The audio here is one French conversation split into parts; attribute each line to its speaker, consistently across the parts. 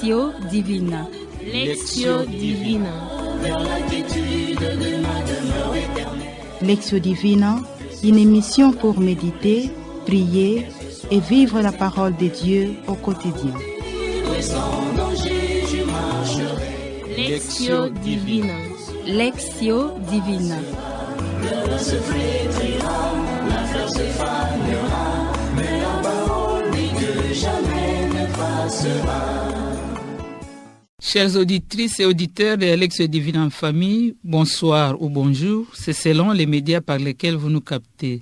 Speaker 1: Lectio Divina.
Speaker 2: Lectio Divina.
Speaker 3: Lectio Divina, une émission pour méditer, prier et vivre la parole de Dieu au quotidien.
Speaker 2: Lectio Divina.
Speaker 1: Lectio Divina.
Speaker 4: Chères auditrices et auditeurs de Lectio Divina en famille, bonsoir ou bonjour, c'est selon les médias par lesquels vous nous captez.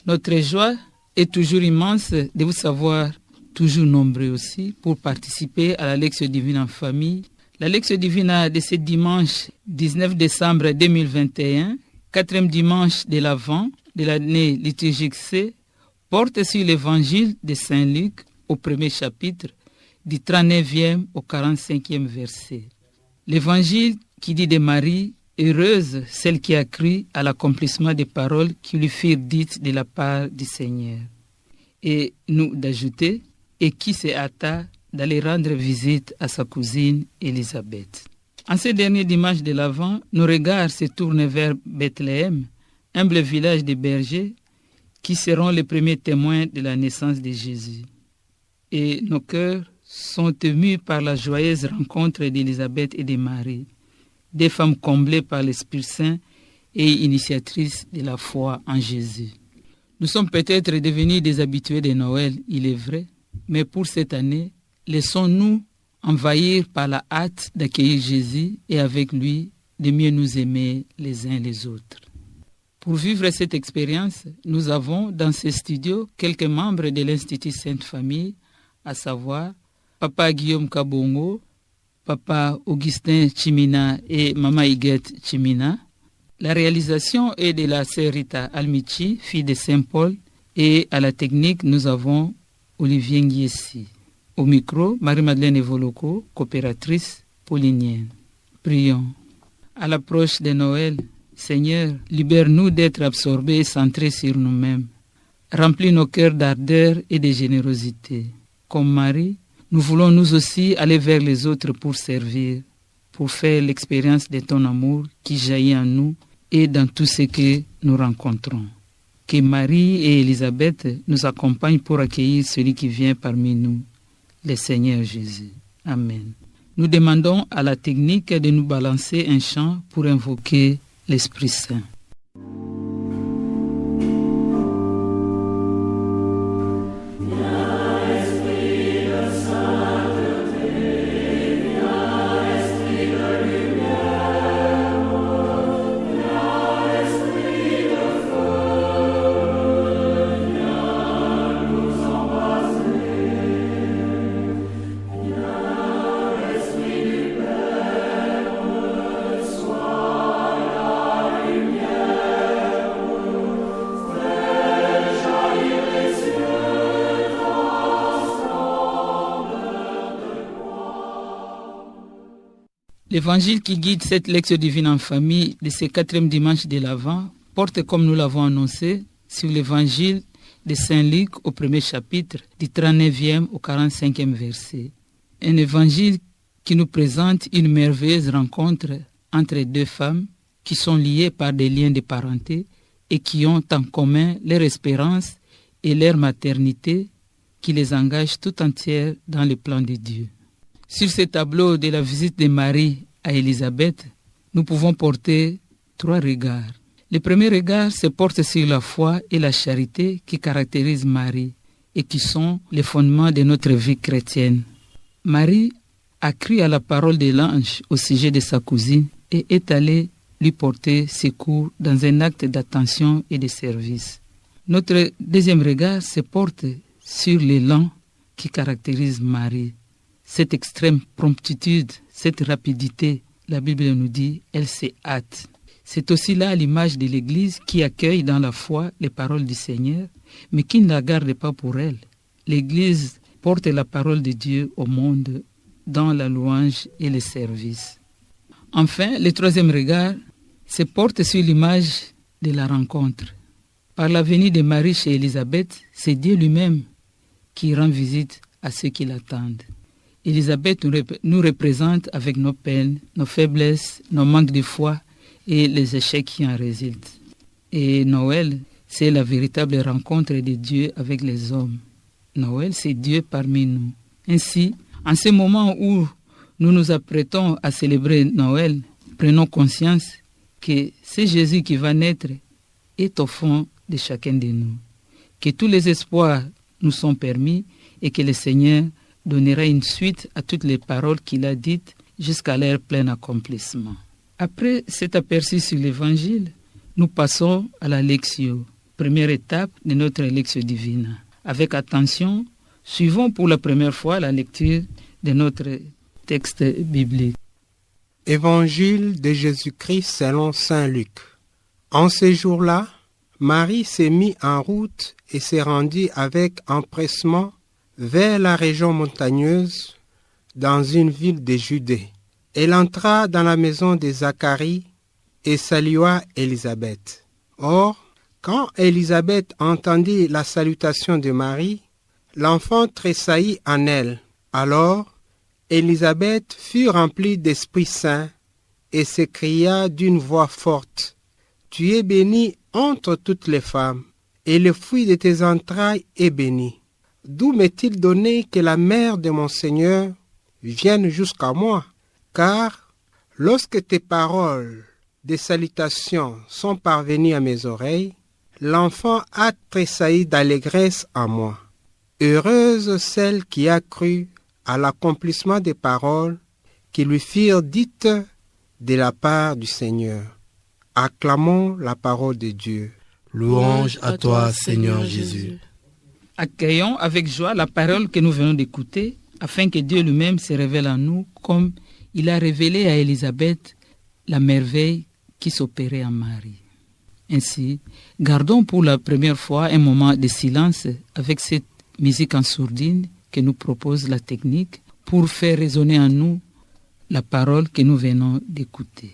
Speaker 4: Notre joie est toujours immense de vous savoir toujours nombreux aussi pour participer à la Lectio Divina en famille. La Lectio Divina de ce dimanche 19 décembre 2021, quatrième dimanche de l'Avent de l'année liturgique C, porte sur l'évangile de Saint Luc au premier chapitre, du 39e au 45e verset. L'évangile qui dit de Marie, heureuse celle qui a cru à l'accomplissement des paroles qui lui furent dites de la part du Seigneur. Et nous d'ajouter, et qui se hâta d'aller rendre visite à sa cousine Élisabeth. En ce dernier dimanche de l'Avent, nos regards se tournent vers Bethléem, humble village des bergers, qui seront les premiers témoins de la naissance de Jésus. Et nos cœurs sont émus par la joyeuse rencontre d'Élisabeth et de Marie, des femmes comblées par l'Esprit Saint et initiatrices de la foi en Jésus. Nous sommes peut-être devenus des habitués de Noël, il est vrai, mais pour cette année, laissons-nous envahir par la hâte d'accueillir Jésus et avec lui de mieux nous aimer les uns les autres. Pour vivre cette expérience, nous avons dans ce studio quelques membres de l'Institut Sainte Famille, à savoir Papa Guillaume Kabongo, Papa Augustin Chimina et Maman Iguette Chimina. La réalisation est de la sœur Rita Almichi, fille de Saint-Paul, et à la technique, nous avons Olivier Nguiessi. Au micro, Marie-Madeleine Evoloko, coopératrice paulinienne. Prions. À l'approche de Noël, Seigneur, libère-nous d'être absorbés et centrés sur nous-mêmes. Remplis nos cœurs d'ardeur et de générosité. Comme Marie, nous voulons nous aussi aller vers les autres pour servir, pour faire l'expérience de ton amour qui jaillit en nous et dans tout ce que nous rencontrons. Que Marie et Élisabeth nous accompagnent pour accueillir celui qui vient parmi nous, le Seigneur Jésus. Amen. Nous demandons à la technique de nous balancer un chant pour invoquer l'Esprit Saint. L'évangile qui guide cette lecture divine en famille de ce quatrième dimanche de l'Avent porte, comme nous l'avons annoncé, sur l'évangile de Saint Luc au premier chapitre, du 39e au 45e verset. Un évangile qui nous présente une merveilleuse rencontre entre deux femmes qui sont liées par des liens de parenté et qui ont en commun leur espérance et leur maternité qui les engagent tout entières dans le plan de Dieu. Sur ce tableau de la visite de Marie à Élisabeth, nous pouvons porter trois regards. Le premier regard se porte sur la foi et la charité qui caractérisent Marie et qui sont les fondements de notre vie chrétienne. Marie a cru à la parole de l'ange au sujet de sa cousine et est allée lui porter secours dans un acte d'attention et de service. Notre deuxième regard se porte sur l'élan qui caractérise Marie. Cette extrême promptitude, cette rapidité, la Bible nous dit, elle se hâte. C'est aussi là l'image de l'Église qui accueille dans la foi les paroles du Seigneur, mais qui ne la garde pas pour elle. L'Église porte la parole de Dieu au monde dans la louange et le service. Enfin, le troisième regard se porte sur l'image de la rencontre. Par la venue de Marie chez Élisabeth, c'est Dieu lui-même qui rend visite à ceux qui l'attendent. Élisabeth nous représente avec nos peines, nos faiblesses, nos manques de foi et les échecs qui en résultent. Et Noël, c'est la véritable rencontre de Dieu avec les hommes. Noël, c'est Dieu parmi nous. Ainsi, en ce moment où nous nous apprêtons à célébrer Noël, prenons conscience que c'est Jésus qui va naître est au fond de chacun de nous. Que tous les espoirs nous sont permis et que le Seigneur donnera une suite à toutes les paroles qu'il a dites jusqu'à leur plein accomplissement. Après cet aperçu sur l'Évangile, nous passons à la Lectio, première étape de notre Lectio Divina. Avec attention, suivons pour la première fois la lecture de notre texte biblique.
Speaker 5: Évangile de Jésus-Christ selon saint Luc. En ces jours-là, Marie s'est mise en route et s'est rendue avec empressement vers la région montagneuse, dans une ville de Judée. Elle entra dans la maison de Zacharie et salua Élisabeth. Or, quand Élisabeth entendit la salutation de Marie, l'enfant tressaillit en elle. Alors, Élisabeth fut remplie d'Esprit Saint et s'écria d'une voix forte, « Tu es bénie entre toutes les femmes, et le fruit de tes entrailles est béni. D'où m'est-il donné que la mère de mon Seigneur vienne jusqu'à moi? Car lorsque tes paroles de salutation sont parvenues à mes oreilles, l'enfant a tressailli d'allégresse en moi. Heureuse celle qui a cru à l'accomplissement des paroles qui lui firent dites de la part du Seigneur. » Acclamons la parole de Dieu.
Speaker 2: Louange à toi, Seigneur Jésus.
Speaker 4: Accueillons avec joie la parole que nous venons d'écouter, afin que Dieu lui-même se révèle en nous, comme il a révélé à Élisabeth la merveille qui s'opérait en Marie. Ainsi, gardons pour la première fois un moment de silence avec cette musique en sourdine que nous propose la technique pour faire résonner en nous la parole que nous venons d'écouter.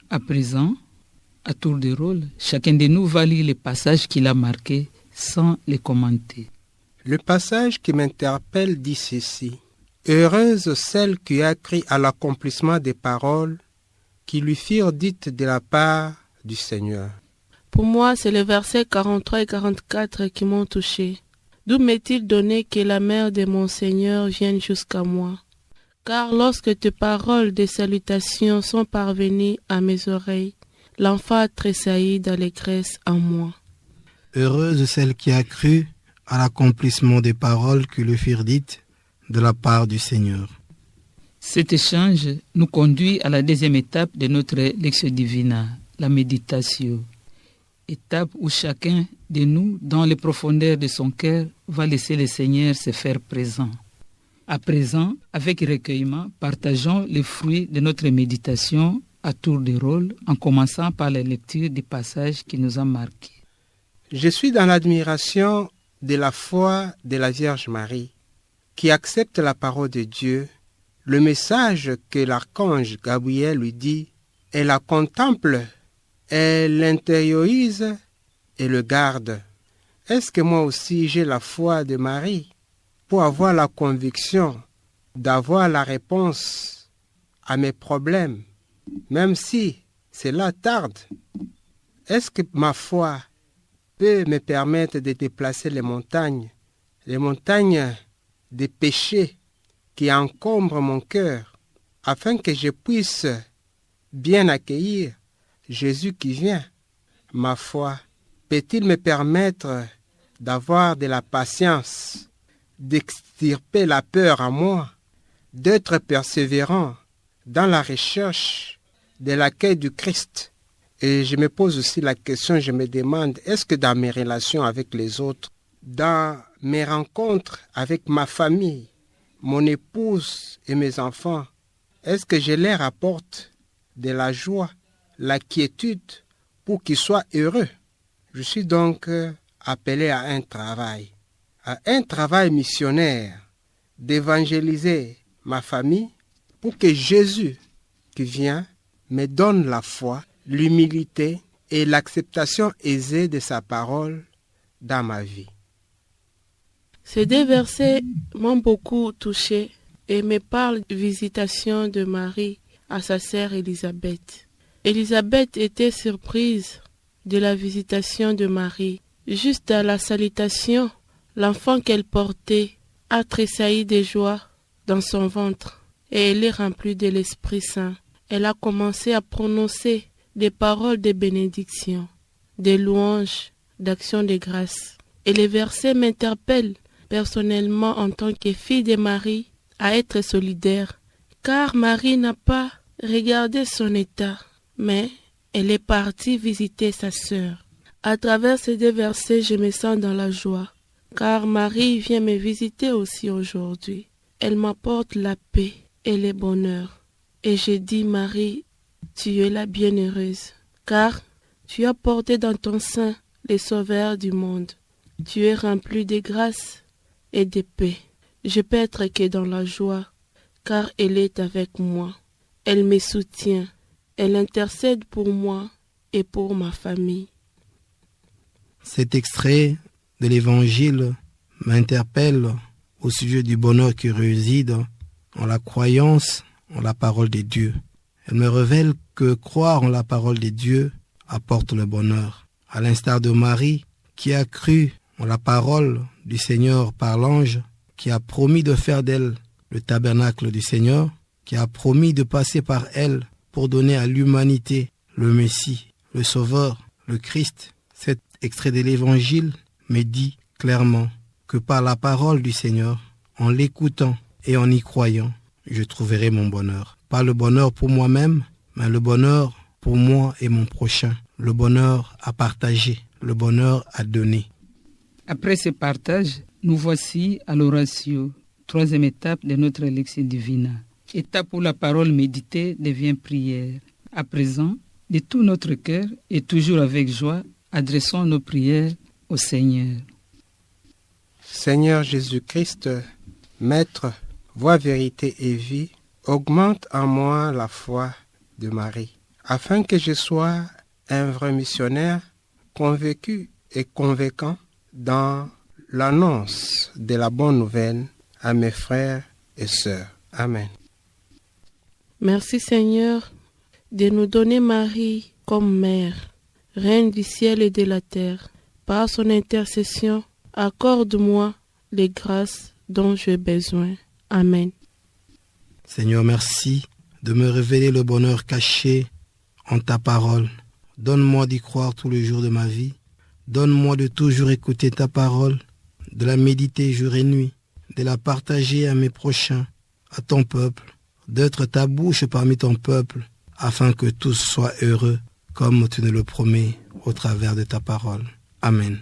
Speaker 4: À présent, à tour de rôle, chacun de nous va lire les passages qu'il a marqués sans les commenter.
Speaker 5: Le passage qui m'interpelle dit ceci. « Heureuse celle qui a cru à l'accomplissement des paroles qui lui firent dites de la part du Seigneur. »
Speaker 2: Pour moi, c'est les versets 43 et 44 qui m'ont touché. D'où m'est-il donné que la mère de mon Seigneur vienne jusqu'à moi? Car lorsque tes paroles de salutation sont parvenues à mes oreilles, l'enfant a tressailli d'allégresse en moi.
Speaker 6: Heureuse celle qui a cru à l'accomplissement des paroles qui lui furent dites de la part du Seigneur.
Speaker 4: Cet échange nous conduit à la deuxième étape de notre Lectio Divina, la méditation. Étape où chacun de nous, dans les profondeurs de son cœur, va laisser le Seigneur se faire présent. À présent, avec recueillement, partageons les fruits de notre méditation à tour de rôle, en commençant par la lecture des passages qui nous ont marqués.
Speaker 5: Je suis dans l'admiration de la foi de la Vierge Marie, qui accepte la parole de Dieu, le message que l'archange Gabriel lui dit, elle la contemple, elle l'intériorise et le garde. Est-ce que moi aussi j'ai la foi de Marie pour avoir la conviction d'avoir la réponse à mes problèmes, même si cela tarde? Est-ce que ma foi peut me permettre de déplacer les montagnes des péchés qui encombrent mon cœur, afin que je puisse bien accueillir Jésus qui vient? Ma foi peut-il me permettre d'avoir de la patience, d'extirper la peur en moi, d'être persévérant dans la recherche de l'accueil du Christ? Et je me pose aussi la question, je me demande, est-ce que dans mes relations avec les autres, dans mes rencontres avec ma famille, mon épouse et mes enfants, est-ce que je leur apporte de la joie, la quiétude pour qu'ils soient heureux? Je suis donc appelé à un travail missionnaire, d'évangéliser ma famille pour que Jésus qui vient me donne la foi, l'humilité et l'acceptation aisée de sa parole dans ma vie.
Speaker 2: Ces deux versets m'ont beaucoup touché et me parlent de visitation de Marie à sa sœur Élisabeth. Élisabeth était surprise de la visitation de Marie. Juste à la salutation, l'enfant qu'elle portait a tressailli de joie dans son ventre et elle est remplie de l'Esprit Saint. Elle a commencé à prononcer des paroles de bénédiction, des louanges, d'actions de grâce. Et les versets m'interpellent personnellement en tant que fille de Marie à être solidaire, car Marie n'a pas regardé son état, mais elle est partie visiter sa sœur. À travers ces deux versets, je me sens dans la joie, car Marie vient me visiter aussi aujourd'hui. Elle m'apporte la paix et le bonheur. Et je dis, Marie, tu es la bienheureuse, car tu as porté dans ton sein le Sauveur du monde. Tu es remplie de grâce et de paix. Je peux être que dans la joie, car elle est avec moi. Elle me soutient. Elle intercède pour moi et pour ma famille.
Speaker 6: Cet extrait de l'Évangile m'interpelle au sujet du bonheur qui réside en la croyance en la parole de Dieu. Elle me révèle que croire en la parole de Dieu apporte le bonheur. À l'instar de Marie, qui a cru en la parole du Seigneur par l'ange, qui a promis de faire d'elle le tabernacle du Seigneur, qui a promis de passer par elle pour donner à l'humanité le Messie, le Sauveur, le Christ. Cet extrait de l'Évangile me dit clairement que par la parole du Seigneur, en l'écoutant et en y croyant, je trouverai mon bonheur. Pas le bonheur pour moi-même, mais le bonheur pour moi et mon prochain. Le bonheur à partager, le bonheur à donner.
Speaker 4: Après ce partage, nous voici à l'oratio, troisième étape de notre Lectio Divina. Étape où la parole méditée devient prière. À présent, de tout notre cœur et toujours avec joie, adressons nos prières au Seigneur.
Speaker 5: Seigneur Jésus-Christ, Maître, voie, vérité et vie, augmente en moi la foi de Marie, afin que je sois un vrai missionnaire, convaincu et convaincant dans l'annonce de la bonne nouvelle à mes frères et sœurs. Amen.
Speaker 2: Merci Seigneur de nous donner Marie comme mère, reine du ciel et de la terre. Par son intercession, accorde-moi les grâces dont j'ai besoin. Amen.
Speaker 6: Seigneur, merci de me révéler le bonheur caché en ta parole. Donne-moi d'y croire tous les jours de ma vie. Donne-moi de toujours écouter ta parole, de la méditer jour et nuit, de la partager à mes prochains, à ton peuple, d'être ta bouche parmi ton peuple, afin que tous soient heureux, comme tu nous le promets au travers de ta parole. Amen.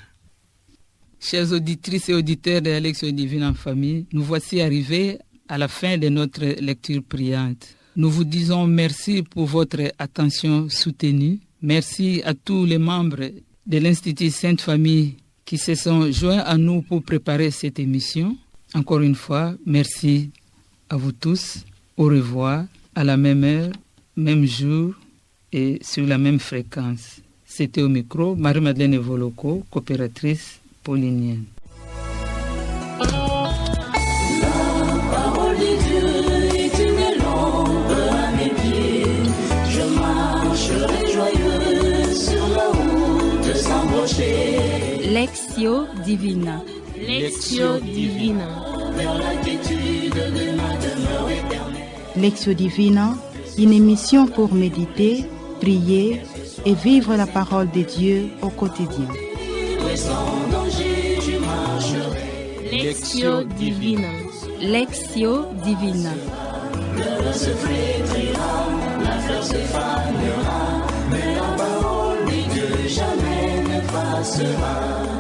Speaker 4: Chers auditrices et auditeurs de la Lectio Divina en famille, nous voici arrivés à la fin de notre lecture priante. Nous vous disons merci pour votre attention soutenue. Merci à tous les membres de l'Institut Sainte Famille qui se sont joints à nous pour préparer cette émission. Encore une fois, merci à vous tous. Au revoir, à la même heure, même jour et sur la même fréquence. C'était au micro Marie-Madeleine Voloko, coopératrice paulinienne.
Speaker 1: Lectio Divina.
Speaker 2: Lectio Divina.
Speaker 3: Lectio Divina, une émission pour méditer, prier et vivre la parole de Dieu au quotidien.
Speaker 1: Lectio Divina. Lectio Divina.
Speaker 7: Le se flétrira, la fleur se fanera, mais la parole de Dieu jamais ne passera.